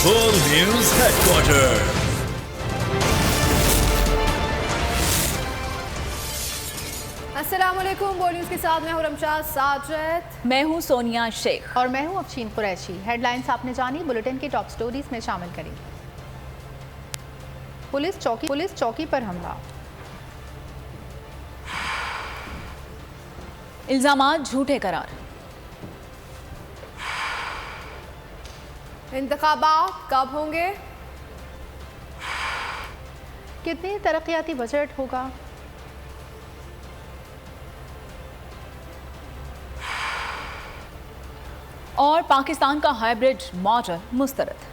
Full News Headquarters. अस्सलामुअलैकुम। बोल news के साथ मैं हूं रमशाद साजिद। मैं हूं सोनिया शेख और मैं हूं अफशीन कुरैशी। हेडलाइंस आपने जानी, बुलेटिन की टॉप स्टोरीज में शामिल करें। पुलिस चौकी पर हमला, इल्जामात झूठे करार, इंतखाबात कब होंगे, कितनी तरक्याती बजट होगा, और पाकिस्तान का हाइब्रिड मॉडल मुस्तरद।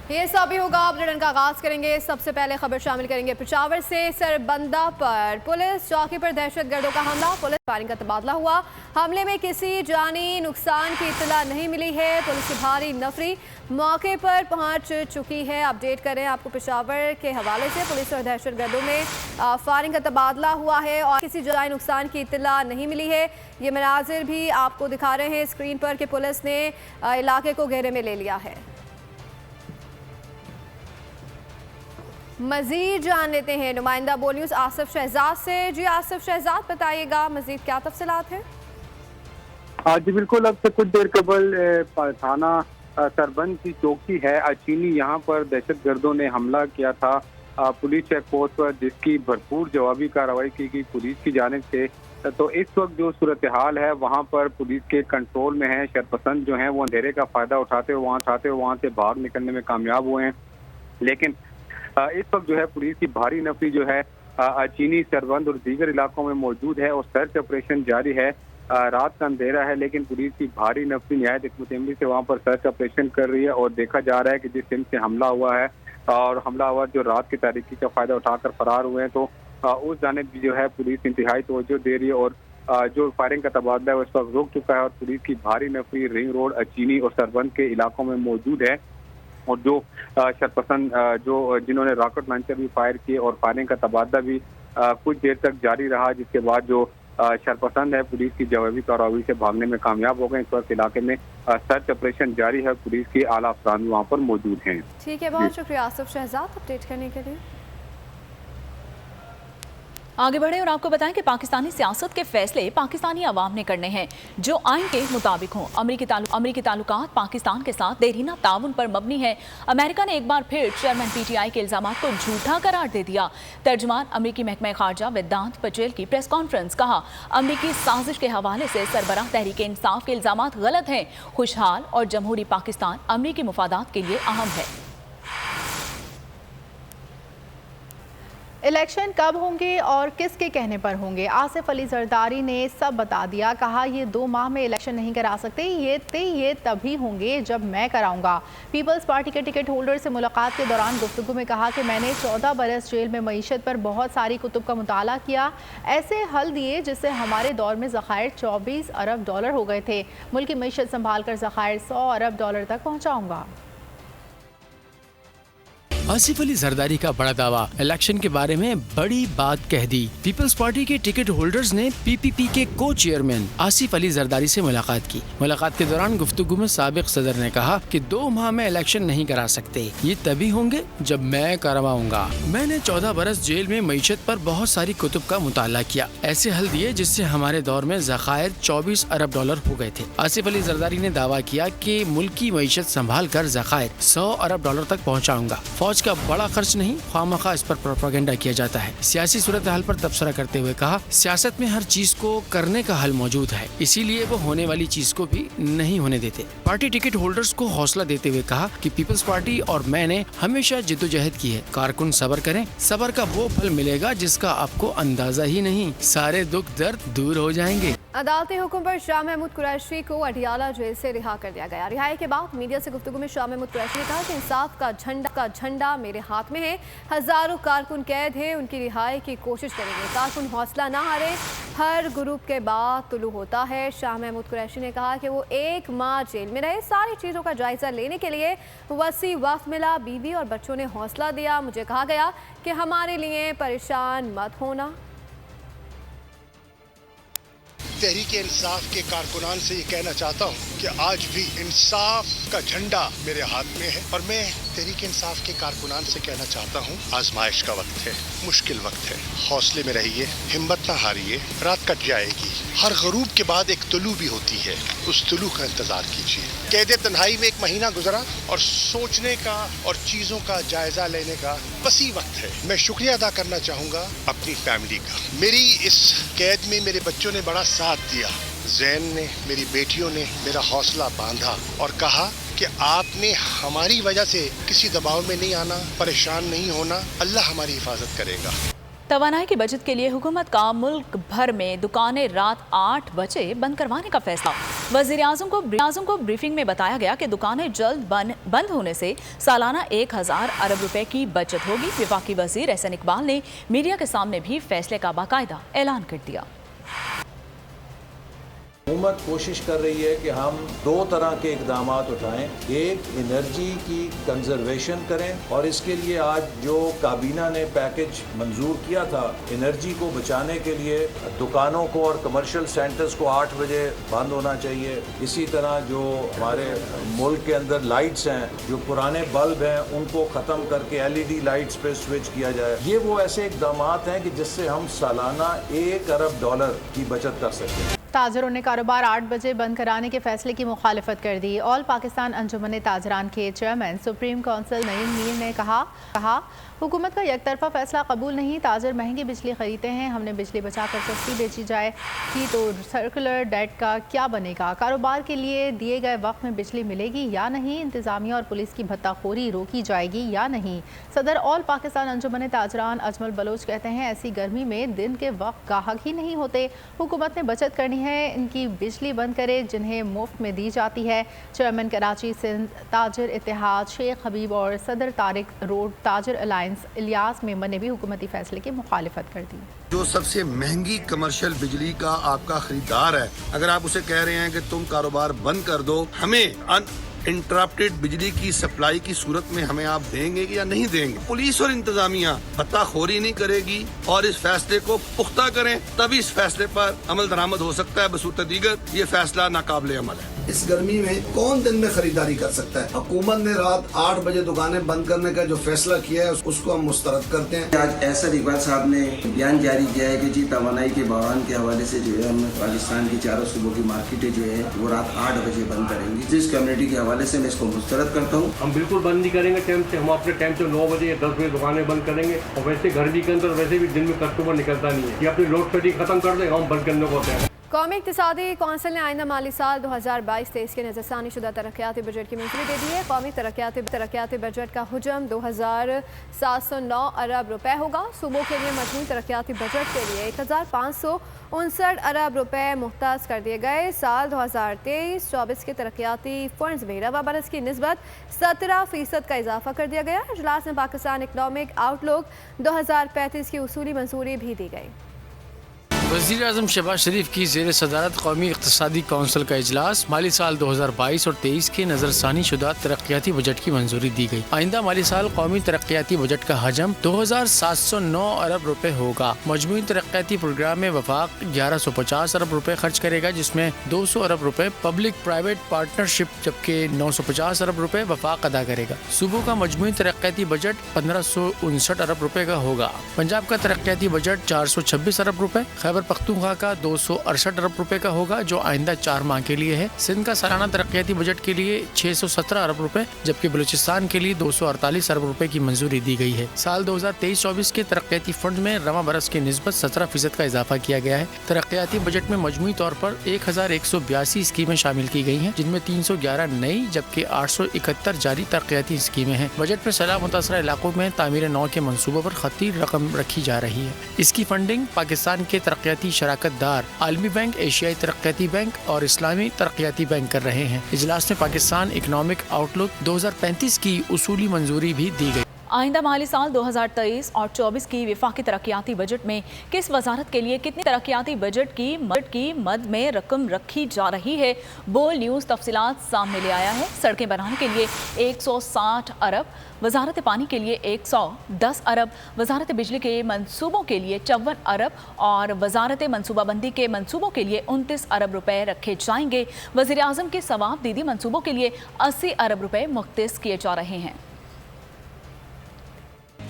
ये सब भी होगा। बुलेटिन का आगाज करेंगे। सबसे पहले खबर शामिल करेंगे पेशावर से। सरबंदा पर पुलिस चौकी पर दहशतगर्दों का हमला, पुलिस फायरिंग का तबादला हुआ। हमले में किसी जानी नुकसान की इत्तला नहीं मिली है। पुलिस की भारी नफरी मौके पर पहुंच चुकी है। अपडेट करें आपको पेशावर के हवाले से। पुलिस और दहशतगर्दों में फायरिंग का तबादला हुआ है और किसी जानी नुकसान की इत्तला नहीं मिली है। ये मनाजिर भी आपको दिखा रहे हैं स्क्रीन पर कि पुलिस ने इलाके को घेरे में ले लिया है। मजीद जान लेते हैं नुमाइंदा बोल न्यूज़ आसिफ शहजाद से। जी आसिफ शहजाद, बताइएगा मजीद क्या तफसीलात हैं? जी बिल्कुल, अब से कुछ देर कबल थाना सरबंद की चौकी है अचीनी, यहाँ पर दहशतगर्दों ने हमला किया था पुलिस चेक पोस्ट पर, जिसकी भरपूर जवाबी कार्रवाई की गई पुलिस की जानिब से। तो इस वक्त जो सूरत हाल है वहाँ पर पुलिस के कंट्रोल में है। शरपसंद जो हैं वो अंधेरे का फायदा उठाते हुए वहाँ से बाहर निकलने में कामयाब हुए हैं। लेकिन इस वक्त जो है पुलिस की भारी नफरी जो है चीनी, सरबंद और दीगर इलाकों में मौजूद है और सर्च ऑपरेशन जारी है। रात का अंधेरा है लेकिन पुलिस की भारी नफरी निहायत हिकमत से वहाँ पर सर्च ऑपरेशन कर रही है और देखा जा रहा है कि जिस सिम से हमला हुआ है और हमलावर जो रात की तारीकी का फायदा उठाकर फरार हुए हैं, तो उस जानिब जो है पुलिस इंतहाई तवज्जो दे रही है और जो फायरिंग का तबादला है उस वक्त रुक चुका है और पुलिस की भारी नफरी रिंग रोड, चीनी और सरबंद के इलाकों में मौजूद है। और जो शरपसंद जिन्होंने रॉकेट लॉन्चर भी फायर किए और फायरिंग का तबादला भी कुछ देर तक जारी रहा, जिसके बाद जो शरपसंद है पुलिस की जवाबी कार्रवाई से भागने में कामयाब हो गए। इस वक्त इलाके में सर्च ऑपरेशन जारी है, पुलिस के आला अफसरान वहाँ पर मौजूद हैं। ठीक है, बहुत शुक्रिया आसिफ शहजाद अपडेट करने के लिए। आगे बढ़े और आपको बताएं कि पाकिस्तानी सियासत के फैसले पाकिस्तानी अवाम ने करने हैं जो आइन के मुताबिक हों। अमरीकी ताल्लुकात पाकिस्तान के साथ देरीना ताउन पर मबनी है। अमेरिका ने एक बार फिर चेयरमैन पीटीआई के इल्जामात को झूठा करार दे दिया। तर्जुमान अमरीकी महकमा खारजा वेदांत पटेल की प्रेस कॉन्फ्रेंस, कहा अमरीकी साजिश के हवाले से सरबराह तहरीक इंसाफ के इल्जामात गलत हैं। खुशहाल और जमहूरी पाकिस्तान अमरीकी मुफादात के लिए अहम है। इलेक्शन कब होंगे और किसके कहने पर होंगे, आसिफ अली जरदारी ने सब बता दिया। कहा ये 2 माह में इलेक्शन नहीं करा सकते, ये तभी होंगे जब मैं कराऊंगा। पीपल्स पार्टी के टिकट होल्डर से मुलाकात के दौरान गुफ्तगू में कहा कि मैंने 14 बरस जेल में मईशत पर बहुत सारी कुतुब का मुताला किया, ऐसे हल दिए जिससे हमारे दौर में ज़खायर 24 अरब डॉलर हो गए थे। मुल्क की मईशत संभाल कर ज़खायर 100 अरब डॉलर तक पहुँचाऊँगा। आसिफ अली जरदारी का बड़ा दावा, इलेक्शन के बारे में बड़ी बात कह दी। पीपल्स पार्टी के टिकट होल्डर्स ने पीपीपी के को चेयरमैन आसिफ अली जरदारी से मुलाकात की। मुलाकात के दौरान गुफ्तगू में साबिक सदर ने कहा कि 2 माह में इलेक्शन नहीं करा सकते, ये तभी होंगे जब मैं करवाऊंगा। मैंने 14 बरस जेल में मईशत पर बहुत सारी कुतुब का मुताला किया, ऐसे हल दिए जिससे हमारे दौर में ज़खायर 24 अरब डॉलर हो गए थे। आसिफ अली जरदारी ने दावा किया कि मुल्क की मईशत संभाल कर ज़खायर 100 अरब डॉलर तक पहुँचाऊंगा। फौज का बड़ा खर्च नहीं, खामखा इस पर प्रोपेगेंडा किया जाता है। सियासी सूरत हाल पर तबसरा करते हुए कहा सियासत में हर चीज को करने का हल मौजूद है, इसीलिए वो होने वाली चीज को भी नहीं होने देते। पार्टी टिकट होल्डर्स को हौसला देते हुए कहा कि पीपल्स पार्टी और मैंने हमेशा जिद्दोजहद की है। कारकुन सब्र करें, सब्र का वो फल मिलेगा जिसका आपको अंदाजा ही नहीं। सारे दुख दर्द दूर हो जाएंगे। अदालती हुक्म पर शाह महमूद कुरैशी को अडियाला जेल से रिहा कर दिया गया। रिहाई के बाद मीडिया से गुफ्तगू में शाह महमूद कुरैशी ने कहा कि इंसाफ का झंडा मेरे हाथ में है। हजारों कारकुन कैद हैं, उनकी रिहाई की कोशिश करेंगे। कारकुन हौसला ना हारे, हर ग्रुप के बाद तुलू होता है। शाह महमूद कुरैशी ने कहा कि वो 1 माह जेल में रहे, सारी चीज़ों का जायजा लेने के लिए वसी वक्त मिला। बीवी और बच्चों ने हौसला दिया। मुझे कहा गया कि हमारे लिए परेशान मत होना। तहरीक इंसाफ के कारकुनान से ये कहना चाहता हूँ कि आज भी इंसाफ का झंडा मेरे हाथ में है और मैं तहरीक इंसाफ के कारकुनान से कहना चाहता हूँ, आजमाइश का वक्त है, मुश्किल वक्त है, हौसले में रहिए, हिम्मत ना हारिए, रात कट जाएगी, हर गरूब के बाद एक तुलू भी होती है, उस तुलू का इंतजार कीजिए। कैद तन्हाई में एक महीना गुजरा और सोचने का और चीजों का जायजा लेने का वसी वक्त है। मैं शुक्रिया अदा करना चाहूंगा अपनी फैमिली का। मेरी इस कैद में मेरे बच्चों ने बड़ा साथ दिया, जैन ने, मेरी बेटियों ने मेरा हौसला बांधा और कहा कि आपने हमारी वजह से किसी दबाव में नहीं आना, परेशान नहीं होना, अल्लाह हमारी हिफाजत करेगा। तवानाई की बचत के लिए हुकूमत का मुल्क भर में दुकानें रात 8 बजे बंद करवाने का फैसला। वज़ीर-ए-आज़म को ब्रीफिंग में बताया गया कि दुकानें जल्द बंद होने से सालाना 1000 अरब रुपए की बचत होगी। वफाकी वज़ीर एहसन इकबाल ने मीडिया के सामने भी फैसले का बाकायदा ऐलान कर दिया। हुकूमत कोशिश कर रही है कि हम 2 तरह के इकदाम उठाएं। एक, एनर्जी की कंजर्वेशन करें और इसके लिए आज जो काबीना ने पैकेज मंजूर किया था, एनर्जी को बचाने के लिए दुकानों को और कमर्शियल सेंटर्स को 8 बजे बंद होना चाहिए। इसी तरह जो हमारे मुल्क के अंदर लाइट्स हैं, जो पुराने बल्ब हैं, उनको ख़त्म करके LED लाइट्स पे स्विच किया जाए। ये वो ऐसे इकदाम हैं कि जिससे हम सालाना $1 अरब की बचत कर सकते हैं। ताजरों ने कारोबार 8 बजे बंद कराने के फैसले की मुखालिफत कर दी। ऑल पाकिस्तान अंजुमन ताजरान के chairman supreme council Naeem Mir ने कहा हुकूमत का एकतरफा फैसला कबूल नहीं। ताजर महंगी बिजली खरीदते हैं, हमने बिजली बचाकर सस्ती बेची जाएगी तो सर्कुलर डेट का क्या बनेगा? कारोबार के लिए दिए गए वक्त में बिजली मिलेगी या नहीं? इंतजामिया और पुलिस की भत्ताखोरी रोकी जाएगी या नहीं? सदर ऑल पाकिस्तान अंजुमन ताजरान अजमल बलोच कहते हैं ऐसी गर्मी में दिन के वक्त गाहक ही नहीं होते। हुकूमत ने बचत करनी है, इनकी बिजली बंद करे जिन्हें मुफ्त में दी जाती है। चेयरमैन कराची सिंध ताजर इत्तेहाद शेख हबीब और सदर तारिक रोड ताजर अलायंस इलियास मेमन ने भी हुकूमती फैसले की मुखालिफत कर दी। जो सबसे महंगी कमर्शियल बिजली का आपका खरीदार है, अगर आप उसे कह रहे हैं कि तुम कारोबार बंद कर दो, हमें इंटरप्टेड बिजली की सप्लाई की सूरत में हमें आप देंगे या नहीं देंगे? पुलिस और इंतजामिया भत्ताखोरी नहीं करेगी और इस फैसले को पुख्ता करें, तभी इस फैसले पर अमल दरामद हो सकता है। बसूत दीगर ये फैसला नाकाबिले अमल है। इस गर्मी में कौन दिन में खरीदारी कर सकता है? हुकूमत ने रात 8 बजे दुकानें बंद करने का जो फैसला किया है उसको हम मुस्तरद करते हैं। आज एहसन इकबाल साहब ने बयान जारी किया है कि जी तवानाई के बहरान के हवाले से जो है हम पाकिस्तान की 4 सूबों की मार्केटें जो है वो रात 8 बजे बंद करेंगी। जिस कम्युनिटी के हवाले से मैं इसको मुस्तरद करता हूँ। हम बिल्कुल बंद नहीं करेंगे टाइम से, हम अपने टाइम से 9 बजे या 10 बजे दुकानें बंद करेंगे। और वैसे गर्मी के अंदर वैसे भी दिन में कस्टमर निकलता नहीं है, ये अपनी लोड शेडिंग खत्म कर दे, हम बंद करने को होते हैं। कौमी इक़्तिसादी कौंसिल ने आइंदा माली साल 2022-23 के नज़रसानी शुदा तरक्याती बजट की मंजूरी दे दी है। कौमी तरक्याती बजट का हुजम 2709 अरब रुपए होगा। सूबों के लिए मजमूई तरक्याती बजट के लिए 1559 अरब रुपए मुख्तास कर दिए गए। साल 2023-24 के तरक्याती फंड्स में रवा बरस की निस्बत 17% का इजाफा कर दिया गया। इजलास में पाकिस्तान इकनॉमिक आउटलुक 2035 की उसूली मंजूरी भी दी गई। वज़ीर-ए-आज़म शहबाज शरीफ की ज़ेर सदारत कौमी इक़्तिसादी कौंसिल का इजलास माली साल 2022 और 23 के नज़रसानी शुदा तरक्याती बजट की मंजूरी दी गई। आइंदा माली साल कौमी तरक्याती बजट का हजम 2709 अरब रुपए होगा। मजमूई तरक्याती प्रोग्राम में वफाक 1150 अरब रुपए खर्च करेगा, जिसमें 200 अरब रुपए पब्लिक प्राइवेट पार्टनरशिप जबकि 950 अरब रुपए वफाक अदा करेगा। सूबों का मजमूई तरक्याती बजट 1559 अरब रुपए का होगा। पंजाब का तरक्याती बजट 426 अरब रुपए, खैबर पख्तूनख्वा का 268 अरब रुपए का होगा जो आइंदा 4 माह के लिए है। सिंध का सालाना तरक्याती बजट के लिए 617 अरब रुपए जबकि बलूचिस्तान के लिए 248 अरब रुपए की मंजूरी दी गई है। साल 2023-24 के तरक्याती फंड में रवा बरस की निस्बत 17% का इजाफा किया गया है। तरक्याती बजट में मजमूई तौर पर 1182 स्कीमें शामिल की गई हैं, जिनमें 311 नई जबकि 871 जारी तरक्याती स्कीमें हैं। बजट में सैलाब मुतासरा इलाकों में तामीर नौ के मनसूबों पर खती रकम रखी जा रही है। इसकी फंडिंग पाकिस्तान के तरक्याती शराकत दार आलमी बैंक, एशियाई तरक्याती बैंक और इस्लामी तरक्याती बैंक कर रहे हैं। इजलास में पाकिस्तान इकनॉमिक आउटलुक 2035 की उसूली मंजूरी भी दी गई। आइंदा माली साल 2023 और 24 की वफाकी तरक्याती बजट में किस वजारत के लिए कितनी तरक्याती बजट की मद में रकम रखी जा रही है, बोल न्यूज़ तफसीलात सामने ले आया है। सड़कें बनाने के लिए 160 अरब, वजारत पानी के लिए 110 अरब, वजारत बिजली के मंसूबों के लिए 54 अरब और वजारत मनसूबाबंदी के मंसूबों के लिए 29 अरब रुपए रखे जाएंगे। वज़ीर आज़म के सवाब दीदी मंसूबों के लिए 80 अरब रुपए मुख्तस किए जा रहे हैं।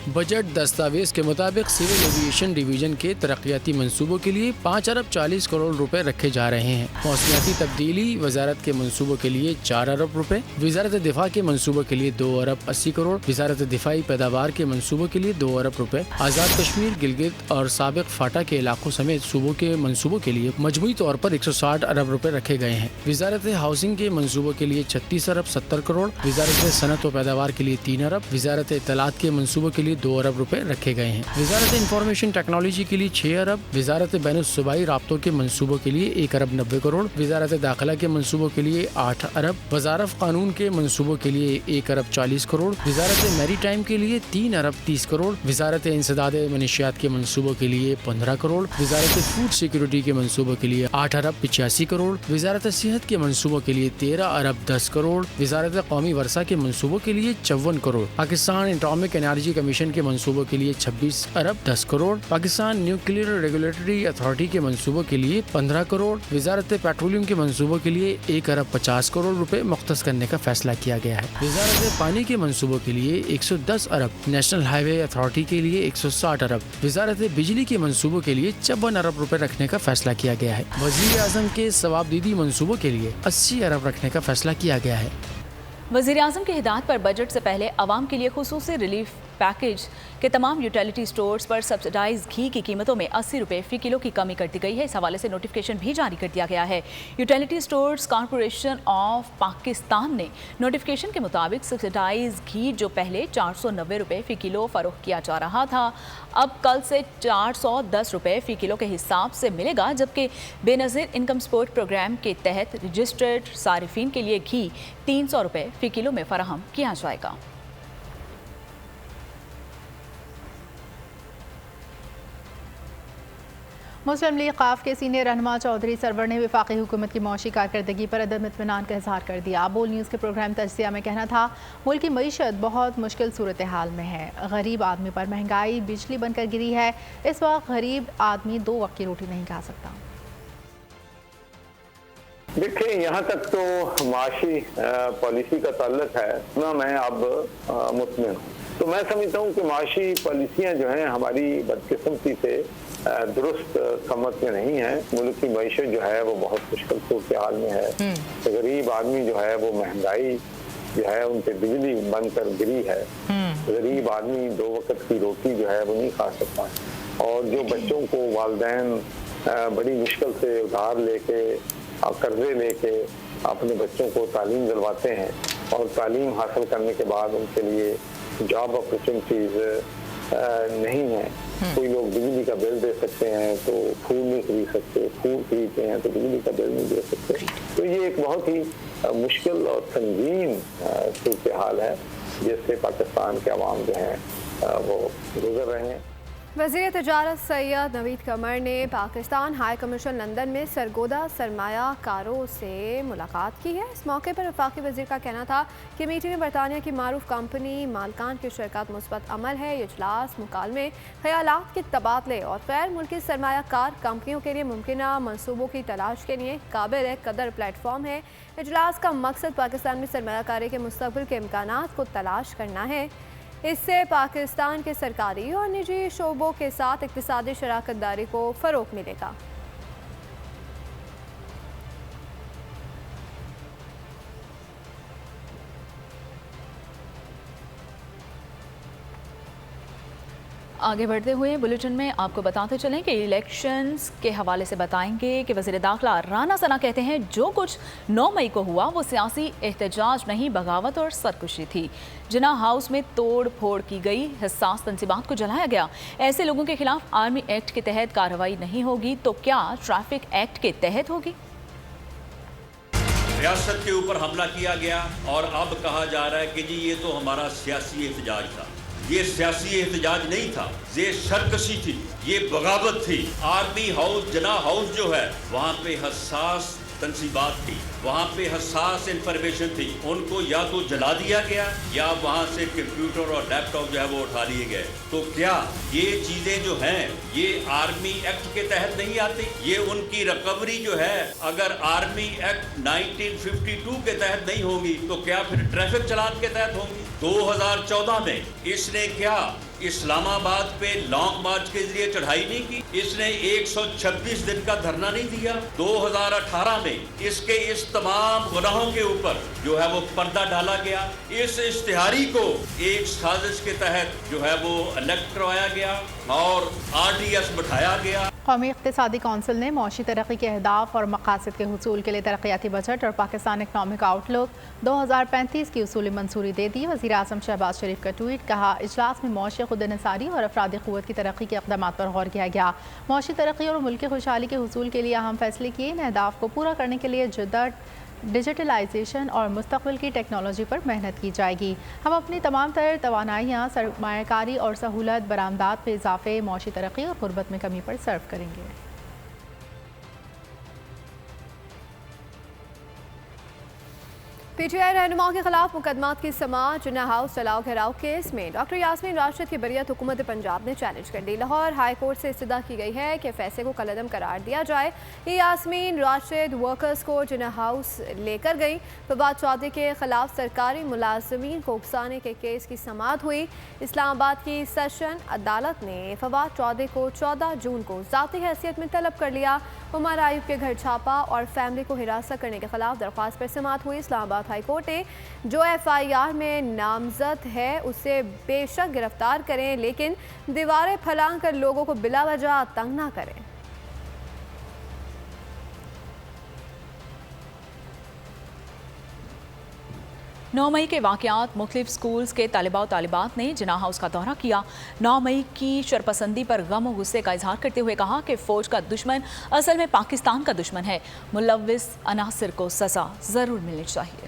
बजट दस्तावेज के मुताबिक सिविल एविएशन डिवीजन के तरक्याती मंसूबों के लिए 5 अरब 40 करोड़ रुपए रखे जा रहे हैं। मौसमियाती तब्दीली वजारत के मंसूबों के लिए 4 अरब रुपए, वजारत दिफा के मंसूबों के लिए 2 अरब 80 करोड़, वजारत दिफाई पैदावार के मंसूबों के लिए 2 अरब रुपए, आज़ाद कश्मीर, गिलगित और साबिक फाटा के इलाकों समेत सूबों के मंसूबों के लिए मजमूई तौर पर 160 अरब रुपए रखे गए हैं। वजारत हाउसिंग के मंसूबों के लिए 36 अरब 70 करोड़, वजारत सनत व पैदावार के लिए 3 अरब, वजारत इत्तलात के मंसूबों के लिए 2 अरब रुपए रखे गए हैं। वजारत इंफॉर्मेशन टेक्नोलॉजी के लिए 6 अरब, वजारत बैनुल-सूबाई राब्तों के मंसूबों के लिए 1 अरब 90 करोड़, वजारत दाखिला के मंसूबों के लिए 8 अरब, वजारत कानून के मंसूबों के लिए 1 अरब 40 करोड़, वजारत मैरी टाइम के लिए 3 अरब 30 करोड़, वजारत इंसदाद मनशियात के मंसूबों के लिए 15 करोड़, वजारत फूड सिक्योरिटी के मंसूबों के लिए 8 अरब 85 करोड़, वजारत सेहत के मंसूबों के लिए 13 अरब 10 करोड़, वजारत कौमी वर्सा के मंसूबों के लिए 54 crore, Pakistan atomic energy commission के मंसूबों के लिए 26 अरब 10 crore, Pakistan nuclear regulatory authority के मंसूबों के लिए 15 करोड़, वजारत पेट्रोलियम के मंसूबों के लिए 1 अरब 50 करोड़ रुपए मुख्तस करने का फैसला किया गया है। वजारत पानी के मंसूबों के लिए 110 अरब, नेशनल हाईवे अथॉरिटी के लिए 160 अरब, वजारत बिजली के मंसूबों के लिए 54 अरब रुपए रखने का फैसला किया गया है। वज़ीर आज़म के सवाबदीदी मंसूबों के लिए 80 अरब रखने का फैसला किया गया है। वज़ीर आज़म की हिदायत पर बजट से पहले आवाम के लिए खुसूसी रिलीफ पैकेज के तमाम यूटिलिटी स्टोर्स पर सब्सिडाइज घी की कीमतों में 80 रुपए फ़ी किलो की कमी कर दी गई है। इस हवाले से नोटिफिकेशन भी जारी कर दिया गया है। Utility stores corporation of Pakistan ने नोटिफिकेशन के मुताबिक सब्सिडाइज घी जो पहले 490 रुपए फ़ी किलो फ़रोख्त किया जा रहा था, अब कल से 410 रुपए फ़ी किलो के हिसाब से मिलेगा, जबकि बेनज़ीर इनकम सपोर्ट प्रोग्राम के तहत रजिस्टर्ड सारिफिन के लिए घी 300 रुपए फ़ी किलो में फ़राहम किया जाएगा। मुस्लिम लीग क़ाफ के सीनियर रहनुमा चौधरी सरवर ने वफाकी हुकूमत की मौशी कारकर्दगी पर अदम इत्मीनान का इजहार कर दिया। बोल न्यूज़ के प्रोग्राम तज्ज़िया में कहना था, मुल्क की मईशत बहुत मुश्किल सूरत हाल में है। गरीब आदमी पर महंगाई बिजली बनकर गिरी है। इस वक्त गरीब आदमी 2 वक्त की रोटी नहीं खा सकता। देखिए, यहाँ तक तो माशी पॉलिसी का ताल्लुक है ना, मैं अब मुतमिन हूँ। तो मैं समझता हूँ कि माशी पॉलिसियाँ जो हैं हमारी बदकिस्मती से दुरुस्त समझ में नहीं है। मुल्क की मईशत जो है वो बहुत मुश्किल सूरत हाल में है। तो गरीब आदमी जो है वो महंगाई जो है उन पे बिजली बनकर गिरी है। गरीब आदमी 2 वक्त की रोटी जो है वो नहीं खा सकता। और जो बच्चों को वालिदैन बड़ी मुश्किल से उधार लेके कर्जे लेके अपने बच्चों को तालीम दिलवाते हैं और तालीम हासिल करने के बाद उनके लिए जॉब अपॉर्चुनिटीज नहीं है। कोई लोग बिजली का बिल दे सकते हैं तो फूल नहीं खरीद सकते, फूल खरीदते हैं तो बिजली का बिल नहीं दे सकते। तो ये एक बहुत ही मुश्किल और संगीन सूरत हाल है जिससे पाकिस्तान के अवाम जो हैं वो गुजर रहे हैं। वज़ीर तिजारत सैयद नवीद कमर ने पाकिस्तान हाई कमीशन लंदन में सरगोदा सरमायाकारों से मुलाकात की है। इस मौके पर वफाकी वज़ीर का कहना था कि मीटिंग में बरतानिया की मारूफ कंपनी मालकान की शिरकत मुस्बत अमल है। ये इजलास मुकालमे, ख़यालात के तबादले और गैर मुल्की सरमायाकार कंपनियों के लिए मुमकिना मनसूबों की तलाश के लिए काबिल कदर प्लेटफॉर्म है। इजलास का मकसद पाकिस्तान में सरमायाकारी के मुस्तक़बिल के इम्कानात को तलाश करना है। इससे पाकिस्तान के सरकारी और निजी शोबों के साथ इक़्तिसादी शराकत दारी को फ़रोग़ मिलेगा। आगे बढ़ते हुए बुलेटिन में आपको बताते चलें कि इलेक्शंस के हवाले से बताएंगे कि वज़ीर दाखिला राना सना कहते हैं जो कुछ 9 मई को हुआ वो सियासी एहतजाज नहीं, बगावत और सरकशी थी। जिना हाउस में तोड़ फोड़ की गई, हिस्सास तंसीबात को जलाया गया। ऐसे लोगों के खिलाफ आर्मी एक्ट के तहत कार्रवाई नहीं होगी तो क्या ट्रैफिक एक्ट के तहत होगी? रियासत के ऊपर हमला किया गया और अब कहा जा रहा है कि जी ये तो हमारा सियासी एहतजाज था। یہ سیاسی احتجاج نہیں تھا، یہ سرکشی تھی، یہ بغاوت تھی۔ آرمی ہاؤس جناح ہاؤس جو ہے وہاں پہ حساس تنصیبات تھی، وہاں پہ حساس انفارمیشن تھی، ان کو یا تو جلا دیا گیا یا وہاں سے کمپیوٹر اور لیپ ٹاپ جو ہے وہ اٹھا لیے گئے۔ تو کیا یہ چیزیں جو ہیں یہ آرمی ایکٹ کے تحت نہیں آتی؟ یہ ان کی ریکوری جو ہے اگر آرمی ایکٹ 1952 کے تحت نہیں ہوگی تو کیا پھر ٹریفک چلان کے تحت ہوگی؟ 2014 میں اس نے کیا اسلام آباد پہ لانگ مارچ کے ذریعے چڑھائی نہیں کی؟ اس نے 126 دن کا دھرنا نہیں دیا؟ 2018 میں اس کے اس تمام گناہوں کے اوپر جو ہے وہ پردہ ڈالا گیا۔ اس اشتہاری کو ایک سازش کے تحت جو ہے وہ الیکٹ کروایا گیا اور RDS بٹھایا گیا۔ قومی اقتصادی کونسل نے معاشی ترقی کے اہداف اور مقاصد کے حصول کے لیے ترقیاتی بجٹ اور پاکستان اکنامک آؤٹ لک 2035 کی اصولی منظوری دے دی۔ وزیر اعظم شہباز شریف کا ٹویٹ، کہا اجلاس میں معاشی خود انحصاری اور افرادی قوت کی ترقی کے اقدامات پر غور کیا گیا۔ معاشی ترقی اور ملکی خوشحالی کے حصول کے لیے اہم فیصلے کیے۔ ان اہداف کو پورا کرنے کے لیے جدت، ڈیجیٹلائزیشن اور مستقبل کی ٹیکنالوجی پر محنت کی جائے گی۔ ہم اپنی تمام تر توانائیاں سرمایہ کاری اور سہولت، برآمدات میں اضافے، معاشی ترقی اور غربت میں کمی پر صرف کریں گے۔ PTI رہنماؤں کے خلاف مقدمات کی سماعت جناح ہاؤس چلاؤ گھیراؤ کیس میں ڈاکٹر یاسمین راشد کی بریت حکومت پنجاب نے چیلنج کر دی۔ لاہور ہائی کورٹ سے استدعا کی گئی ہے کہ فیصلے کو کالعدم قرار دیا جائے۔ یہ یاسمین راشد ورکرز کو جناح ہاؤس لے کر گئی۔ فواد چودھری کے خلاف سرکاری ملازمین کو اکسانے کے کیس کی سماعت ہوئی۔ اسلام آباد کی سیشن عدالت نے فواد چودھری کو 14 جون کو ذاتی حیثیت میں طلب کر لیا۔ عمر ایوب کے گھر چھاپا اور فیملی کو ہراساں کرنے کے خلاف درخواست پر سماعت ہوئی۔ اسلام آباد ہائی کورٹ نے جو FIR میں نامزد ہے اسے بے شک گرفتار کریں، لیکن دیواریں پھلانگ کر لوگوں کو بلا وجہ تنگ نہ کریں۔ 9 مئی کے واقعات، مختلف سکولز کے طالبہ و طالبات نے جناح ہاؤس کا دورہ کیا۔ 9 مئی کی شرپسندی پر غم و غصے کا اظہار کرتے ہوئے کہا کہ فوج کا دشمن اصل میں پاکستان کا دشمن ہے۔ ملوث عناصر کو سزا ضرور ملنی چاہیے۔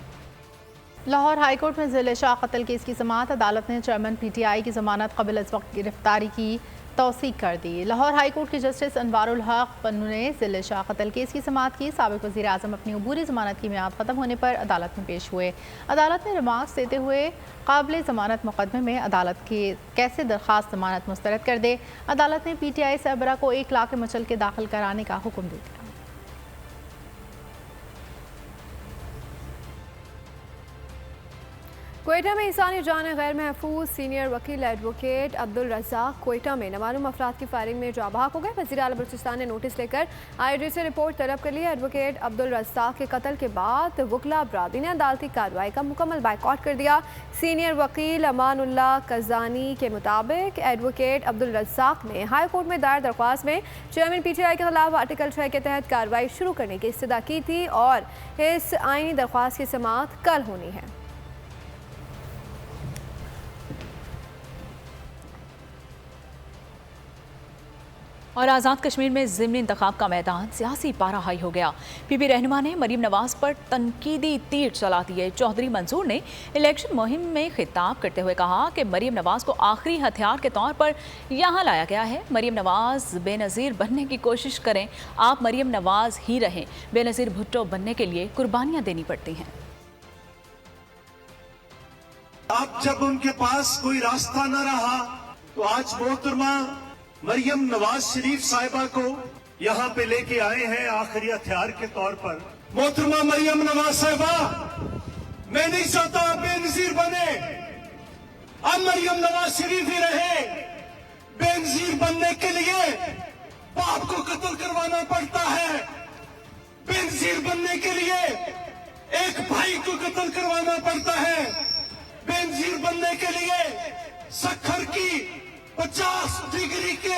لاہور ہائی کورٹ میں ذیل شاہ قتل کیس کی سماعت، عدالت نے چیئرمین PTI کی ضمانت قبل از وقت گرفتاری کی توثیق کر دی۔ لاہور ہائی کورٹ کے جسٹس انوار الحق پنو نے ذیل شاہ قتل کیس کی سماعت کی۔ سابق وزیر اعظم اپنی عبوری ضمانت کی میعاد ختم ہونے پر عدالت میں پیش ہوئے۔ عدالت نے ریمارکس دیتے ہوئے قابل ضمانت مقدمے میں عدالت کی کیسے درخواست ضمانت مسترد کر دے۔ عدالت نے PTI سربراہ کو 1 لاکھ کے مچلقے داخل کرانے کا حکم دے دیا۔ کوئٹہ میں انسانی جانیں غیر محفوظ، سینئر وکیل ایڈوکیٹ عبدالرزاق کوئٹہ میں نامعلوم افراد کی فائرنگ میں جاں بحق ہو گئے۔ وزیر اعلیٰ بلوچستان نے نوٹس لے کر IG سے رپورٹ طلب کر لی۔ ایڈوکیٹ عبدالرزاق کے قتل کے بعد وکلاء برادری نے عدالتی کارروائی کا مکمل بائیکاٹ کر دیا۔ سینئر وکیل امان اللہ قزانی کے مطابق ایڈوکیٹ عبدالرزاق نے ہائی کورٹ میں دائر درخواست میں چیئرمین PTI کے خلاف آرٹیکل 6 کے تحت کارروائی شروع کرنے کی استدعا کی تھی اور اس آئینی درخواست کی سماعت کل ہونی ہے۔ اور آزاد کشمیر میں ضمنی انتخاب کا میدان سیاسی پارا ہائی ہو گیا۔ PB رہنما نے مریم نواز پر تنقیدی تیر چلا دیے۔ چودھری منصور نے الیکشن مہم میں خطاب کرتے ہوئے کہا کہ مریم نواز کو آخری ہتھیار کے طور پر یہاں لایا گیا ہے۔ مریم نواز بے نظیر بننے کی کوشش کریں، آپ مریم نواز ہی رہیں، بے نظیر بھٹو بننے کے لیے قربانیاں دینی پڑتی ہیں۔ اب جب ان کے پاس کوئی راستہ نہ رہا تو آج محترمہ مریم نواز شریف صاحبہ کو یہاں پہ لے کے آئے ہیں آخری ہتھیار کے طور پر۔ محترمہ مریم نواز صاحبہ، میں نہیں چاہتا آپ بے نظیر بنے، اب مریم نواز شریف ہی رہے۔ بے نظیر بننے کے لیے باپ کو قتل کروانا پڑتا ہے، بے نظیر بننے کے لیے ایک بھائی کو قتل کروانا پڑتا ہے، بے نظیر بننے کے لیے سکھر کی 50 ڈگری کے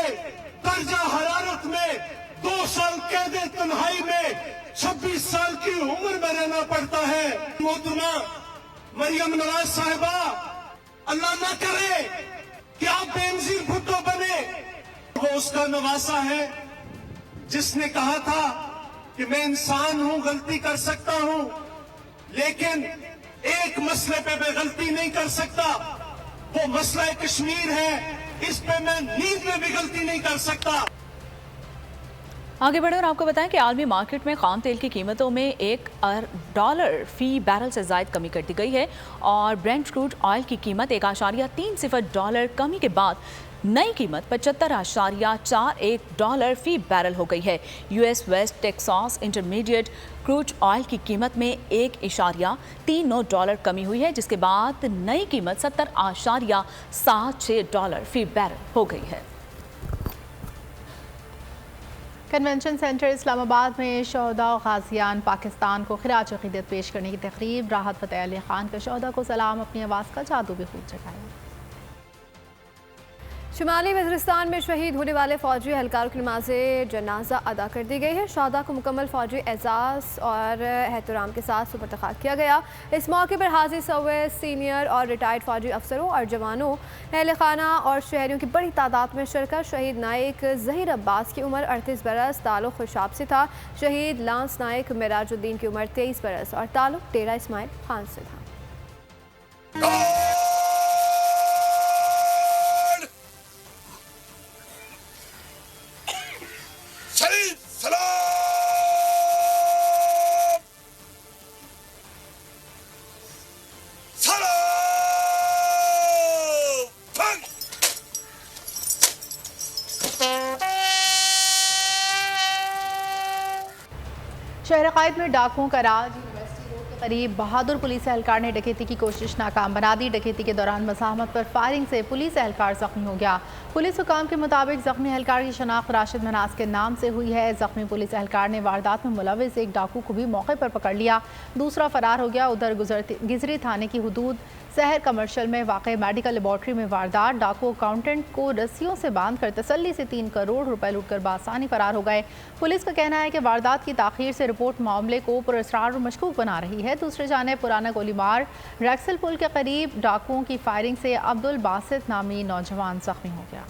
درجہ حرارت میں 2 سال قید تنہائی میں 26 سال کی عمر میں رہنا پڑتا ہے۔ محترمہ مریم نواز صاحبہ، اللہ نہ کرے کہ آپ بے نظیر بھٹو بنے۔ وہ اس کا نواسا ہے جس نے کہا تھا کہ میں انسان ہوں، غلطی کر سکتا ہوں، لیکن ایک مسئلے پہ میں غلطی نہیں کر سکتا، वो मसला कश्मीर है, इस पे मैं नींद में भी गलती नहीं कर सकता। आगे बढ़े और आपको बताएं कि आलमी मार्केट में खाम तेल की कीमतों में $1 फी बैरल से ज़ायद कमी कर दी गई है और ब्रेंट क्रूड ऑयल की कीमत $1.30 कमी के बाद नई कीमत $75.41 फी बैरल हो गई है। US West Texas intermediate crude oil की कीमत में $1.39 कमी हुई है, जिसके बाद नई कीमत $70.76 फी बैरल हो गई है। कन्वेंशन सेंटर इस्लामाबाद में शोहदा गाजियान पाकिस्तान को खिराज अक़ीदत पेश करने की तक़रीब। राहत फ़तेह अली खान का शोहदा को सलाम अपनी आवाज़ का जादू भी खूब जगाया। शुमाली वज़ीरिस्तान में शहीद होने वाले फ़ौजी एहलकारों की नमाज़ जनाजा अदा कर दी गई है। शहदा को मुकम्मल फ़ौजी एजाज़ और एहतराम के साथ सुपुर्द किया गया। इस मौके पर हाज़िर सवे सीनियर और रिटायर्ड फ़ौजी अफसरों और जवानों, अहल खाना और शहरियों की बड़ी तादाद में शिरकत। शहीद नायक ज़हीर अब्बास की उम्र 38 बरस, ताल्लुक़ खुशाब से था। शहीद लांस नायक मिराजुद्दीन की उम्र 23 बरस और ताल्लुक़ डेरा इस्माइल खान से था। शहर क़ायद में डाकुओं का राज। यूनिवर्सिटी रोड के करीब बहादुर पुलिस एहलकार ने डकैती की कोशिश नाकाम बना दी। डकैती के दौरान मज़ाहमत पर फायरिंग से पुलिस एहलकार ज़ख्मी हो गया। पुलिस हुकाम के मुताबिक ज़ख्मी एहलकार की शनाख्त राशिद मनास के नाम से हुई है। ज़ख्मी पुलिस एहलकार ने वारदात में मुलविस एक डाकू को भी मौके पर पकड़ लिया, दूसरा फरार हो गया। उधर गिजरी थाने की हुदूद शहर कमर्शियल में वाक़ मेडिकल लेबॉर्ट्री में वारदात। डाकू अकाउंटेंट को रस्सियों से बांध कर तसल्ली से 3 करोड़ रुपए लूटकर बासानी फरार हो गए। पुलिस का कहना है कि वारदात की ताख़ीर से रिपोर्ट मामले को पुरअसरार और मशकूक बना रही है। दूसरी जानिब पुराना गोलीमार रैक्सल पुल के करीब डाकुओं की फायरिंग से अब्दुल बासित नामी नौजवान ज़ख्मी हो गया।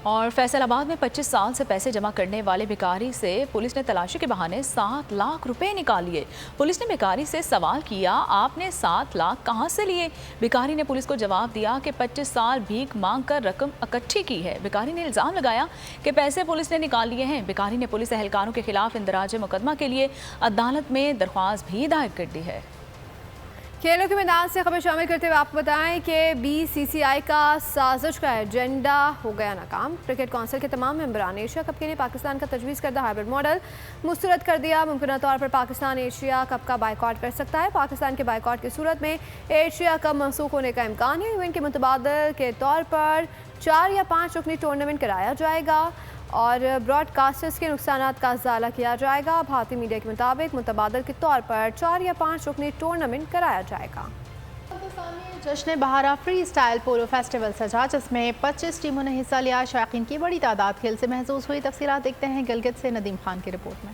और फैसलाबाद में 25 साल से पैसे जमा करने वाले भिखारी से पुलिस ने तलाशी के बहाने 7 लाख रुपए निकाल लिए। पुलिस ने भिखारी से सवाल किया, आपने 7 लाख कहां से लिए? भिखारी ने पुलिस को जवाब दिया कि 25 साल भीख मांग कर रकम इकट्ठी की है। भिखारी ने इल्ज़ाम लगाया कि पैसे पुलिस ने निकाल लिए हैं। भिखारी ने पुलिस एहलकारों के खिलाफ इंदराज मुकदमा के लिए अदालत में दरख्वास्त भी दायर कर दी है। खेलों के मैदान से खबर शामिल करते हुए आपको बताएं कि BCCI का साजिश का एजेंडा हो गया नाकाम। क्रिकेट काउंसिल के तमाम मेंबरान एशिया कप के लिए पाकिस्तान का तजवीज़ करदा हाइब्रिड मॉडल मुस्तरद कर दिया। मुमकिन तौर पर पाकिस्तान एशिया कप का बाइकआउट कर सकता है। पाकिस्तान के बाइकआउट की सूरत में एशिया कप मनसूख होने का इम्कान है। इवेंट के मुतबादल के तौर पर 4 या 5 रुकनी टूर्नामेंट कराया जाएगा और ब्रॉडकास्टर्स के नुकसानात का इजाला किया जाएगा। भारतीय मीडिया के मुताबिक मुतबादल के तौर पर 4 या 5 रुकनी टूर्नामेंट कराया जाएगा। जश्न बहारा फ्री स्टाइल पोलो फेस्टिवल सजा, जिसमें 25 टीमों ने हिस्सा लिया। शायकीन की बड़ी तादाद खेल से महसूस हुई। तफसीलात देखते हैं गिलगित से नदीम खान की रिपोर्ट में।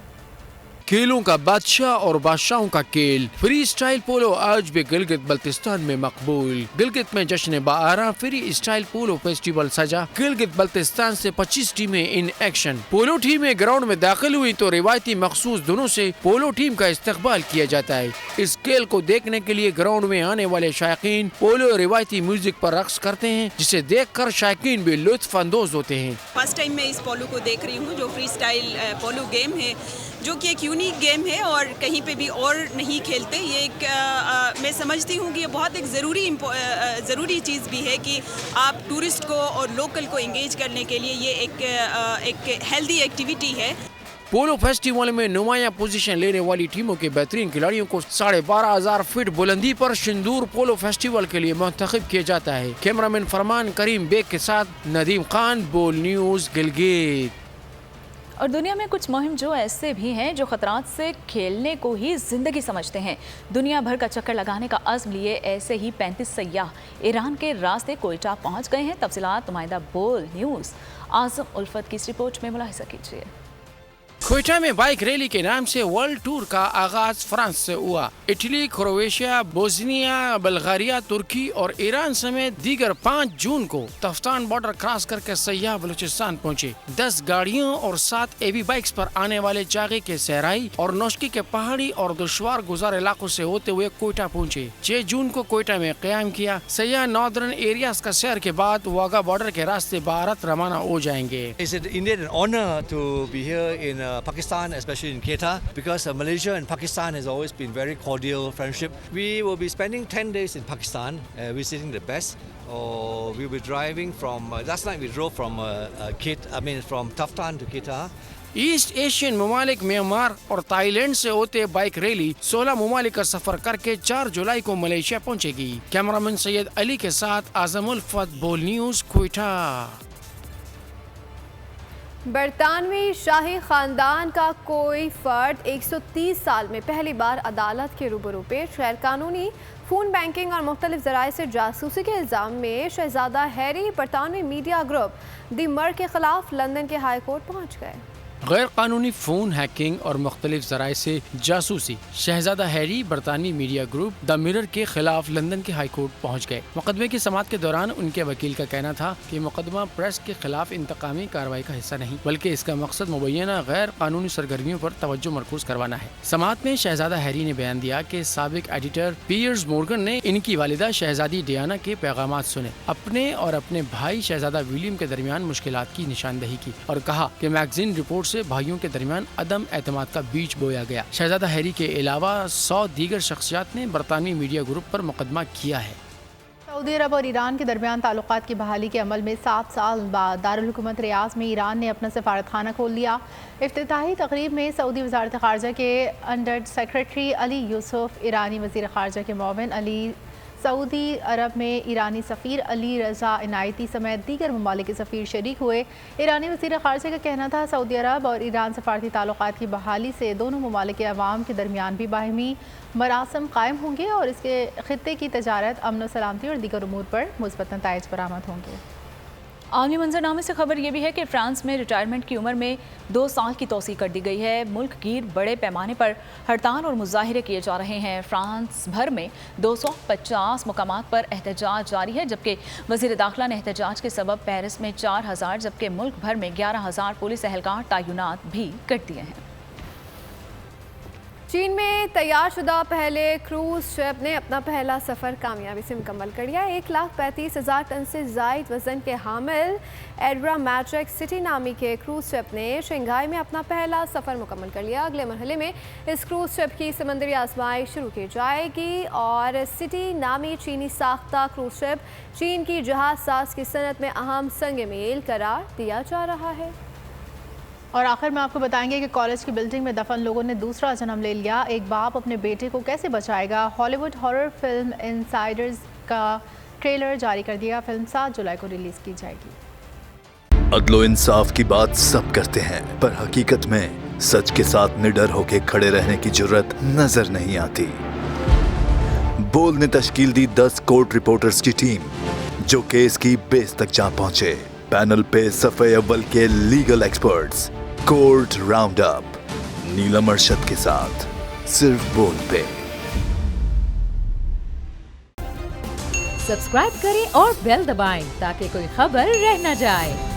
खेलों का बादशाह और बादशाहों का खेल फ्री स्टाइल पोलो आज भी गिलगित बल्तिस्तान में मकबूल। गिलगित में जश्न बहारा फ्री स्टाइल पोलो फेस्टिवल सजा। गिलगित बल्तिस्तान से 25 टीमें इन एक्शन। पोलो टीमें ग्राउंड में दाखिल हुई तो रिवायती मखसूस धुनों से पोलो टीम का इस्तकबाल किया जाता है। इस खेल को देखने के लिए ग्राउंड में आने वाले शायकीन पोलो रिवायती म्यूजिक पर रक्स करते हैं, जिसे देख कर शायकीन भी लुत्फ अंदोज होते हैं। फर्स्ट टाइम मैं इस पोलो को देख रही हूँ, जो फ्री स्टाइल पोलो गेम है, जो कि एक यूनिक गेम है और कहीं पे भी और नहीं खेलते। ये एक मैं समझती हूँ कि ये बहुत एक ज़रूरी चीज़ भी है कि आप टूरिस्ट को और लोकल को इंगेज करने के लिए ये एक हेल्दी एक्टिविटी है। पोलो फेस्टिवल में नुमाया पोजीशन लेने वाली टीमों के बेहतरीन खिलाड़ियों को 12,500 फीट बुलंदी पर सिंदूर पोलो फेस्टिवल के लिए मुंतखब किया जाता है। कैमरामैन फरमान करीम बेग के साथ नदीम खान, बोल न्यूज़, गिलगित। और दुनिया में कुछ मुहिम जो ऐसे भी हैं जो खतरात से खेलने को ही ज़िंदगी समझते हैं। दुनिया भर का चक्कर लगाने का अज़्म लिए ऐसे ही 35 सयाह ईरान के रास्ते कोयटा पहुंच गए हैं। तफसीलात नुमाइंदा बोल न्यूज़ आज़म उल्फत की इस रिपोर्ट में मुलाहिजा कीजिए। कोयटा में बाइक रैली के नाम से वर्ल्ड टूर का आगाज फ्रांस से हुआ। इटली, क्रोएशिया, बोस्निया, बल्गारिया, तुर्की और ईरान समेत दीगर 5 जून को तफ्तान बॉर्डर क्रॉस करके सयाह बलूचिस्तान पहुंचे। 10 गाड़ियों और 7 एवी बाइक्स पर आने वाले चागे के सहराई और नौशकी के पहाड़ी और दुश्वार गुजार इलाकों से होते हुए कोयटा पहुंचे। 6 जून को कोयटा में क़याम किया। सयाह नॉर्दर्न एरियाज का सैर के बाद वाघा बॉर्डर के रास्ते भारत रवाना हो जाएंगे। It's indeed an honor to be here in Pakistan, especially in Quetta, because Malaysia and Pakistan has always been very cordial friendship. We will be spending 10 days in Pakistan, visiting the best. We'll be driving from. Last night we drove from from Taftan to Quetta. East Asian ममालिक Myanmar और Thailand से होते bike rally 16 ममालिक का सफर करके 4 जुलाई को Malaysia पहुंचेगी। Cameraman Syed Ali के साथ आजम उल्फत, बोल न्यूज, कोयटा। बरतानवी शाही खानदान का कोई फर्द 130 साल में पहली बार अदालत के रूबरू पेश। गैर कानूनी फ़ोन बैंकिंग और मुख्तलिफ ज़राए से जासूसी के इल्ज़ाम में शहजादा हैरी बरतानवी मीडिया ग्रुप दी मर के खिलाफ लंदन के हाई कोर्ट पहुँच गए। गैर कानूनी फ़ोन हैकिंग और मुख्तलिफ ज़राए से जासूसी, शहजादा हैरी बरतानवी मीडिया ग्रुप द मिरर के खिलाफ लंदन के हाई कोर्ट पहुँच गए। मुकदमे की समाअत के दौरान उनके वकील का कहना था कि मुकदमा प्रेस के खिलाफ इंतकामी कार्रवाई का हिस्सा नहीं, बल्कि इसका मकसद मुबैना गैर कानूनी सरगर्मियों पर तवज्जो मरकूज करवाना है। समाअत में शहजादा हैरी ने बयान दिया कि साबिक एडिटर पियर्स मोर्गन ने इनकी वालिदा शहजादी डियाना के पैगाम सुने, अपने और अपने भाई शहजादा विलियम के दरमियान मुश्किलात की निशानदही की और कहा कि मैगजीन रिपोर्ट से भाइयों के दरमियान अदम एतमाद का बीज बोया गया। शहजादा हैरी के अलावा 100 दीगर शख्सियात ने बरतानवी मीडिया ग्रुप पर मुकदमा किया है। सऊदी अरब और ईरान के दरमियान ताल्लुकात की बहाली के अमल में 7 साल बाद दारुल हुकूमत रियाज में ईरान ने अपना सफारतखाना खोल लिया। इफ्तिताही तकरीब में सऊदी वज़ारत ख़ारजा के अंडर सेक्रेटरी अली यूसुफ, ईरानी वज़ीर ख़ारजा के मोमिन अली, सऊदी अरब में ईरानी सफ़ीर अली रज़ा इनायती समेत दीगर ममालिक के सफ़ीर शरीक हुए। ईरानी वज़ीर ख़ारजा का कहना था सऊदी अरब और ईरान सफ़ारती ताल्लुकात की बहाली से दोनों ममालिक के अवाम के दरमियान भी बाहिमी मरासम कायम होंगे और इसके ख़ित्ते की तजारत, अमन व सलामती और दीगर उमूर पर मुस्बत नताइज बरामद होंगे। आलमी मंजरनामे से खबर ये भी है कि फ्रांस में रिटायरमेंट की उम्र में 2 साल की तोसी कर दी गई है। मुल्क गिर बड़े पैमाने पर हड़ताल और मुजाहिरे किए जा रहे हैं। फ्रांस भर में 250 मुकामात पर एहतजाज जारी है, जबकि वज़ीर दाखिला ने एहतजाज के सबब पेरिस में 4000 जबकि मुल्क भर में 11000 पुलिस एहलकार तैनात भी कर दिए हैं। चीन में तैयार शुदा पहले क्रूज शिप ने अपना पहला सफ़र कामयाबी से मुकम्मल कर लिया। 1,35,000 टन से ज़ायद वज़न के हामिल एड्रामैटिक सिटी नामी के क्रूज शिप ने शंघाई में अपना पहला सफ़र मुकम्मल कर लिया। अगले मरहले में इस क्रूज शिप की समंदरी आजमाइश शुरू की जाएगी और सिटी नामी चीनी साख्ता क्रूज शिप चीन की जहाज साज की सनत में अहम संग मील करार दिया जा रहा है। और आखिर में आपको बताएंगे कि कॉलेज की बिल्डिंग में दफन लोगों ने दूसरा जन्म ले लिया। एक बाप अपने बेटे को कैसे बचाएगा। हॉलीवुड हॉरर फिल्म इनसाइडर्स का ट्रेलर जारी कर दिया। फिल्म 7 जुलाई को रिलीज की जाएगी। अदलो इंसाफ की बात सब करते हैं, पर हकीकत में सच के साथ निडर होकर खड़े रहने की जुर्रत नजर नहीं आती। बोल ने तश्कील दी 10 कोर्ट रिपोर्टर्स की टीम, जो केस की बेस तक जा पहुंचे। पैनल पे सफ़े अव्वल के legal experts. Court round up Neelam Arshad के साथ सिर्फ बोल पे। सब्सक्राइब करें और बेल दबाएं ताकि कोई खबर रह न जाए।